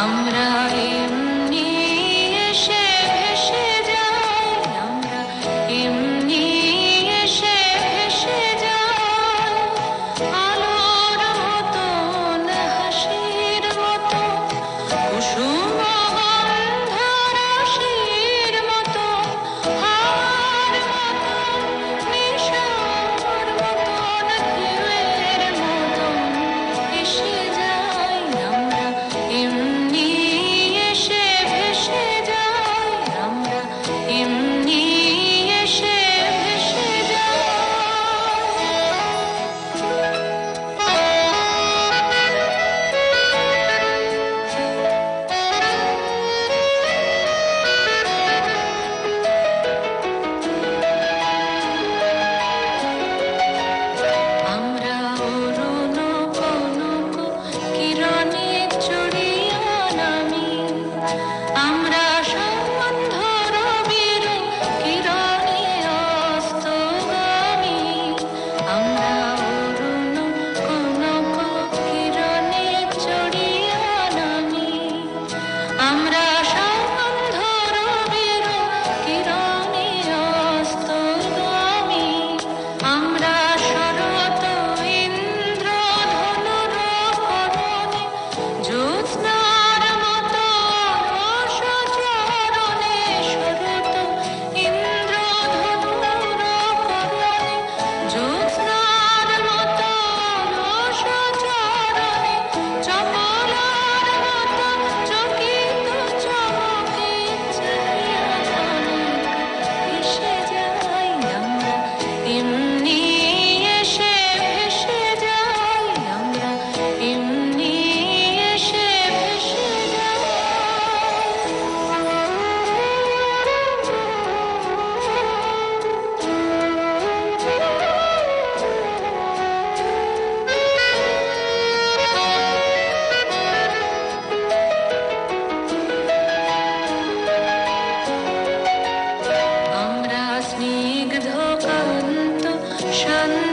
আমরা এমনি এসে ভেসে যাই, আমরা এমনি এসে ভেসে যাই, আলোর মতন হাসির মতো কুসুম গন্ধ রাশির মতো হাওয়ার মতন নিশার মতন ঢেউয়ের মতন এসে যাই, আমরা এমনি এসে ভেসে যাই, আমরা এমনি এসে ভেসে যাই। আমরা অরুণ কনক কিরণে চড়িয়া নামি, আমরা সন্ধ্যার বীর কিরণে অস্তগামী, আমরা অরুণ কনক কিরণে চড়িয়া নামি, আমরা সন্ধ্যার বীর কিরণে অস্তগামী, আমরা শরৎ ইন্দ্রধনুর করণে জ্যোৎস্নার মতো রস চরণে, শরৎ ইন্দ্রধনুর করণে জ্যোৎস্নার মতো রস চরণে, চপলার মতো চকিত চমকে চাহিয়া ক্ষণিক এসে যাই, আমরা এমনি এসে ভেসে যাই, আমরা এমনি এসে ভেসে যাই। আমরা স্নিগ্ধ কান্ত শান্ত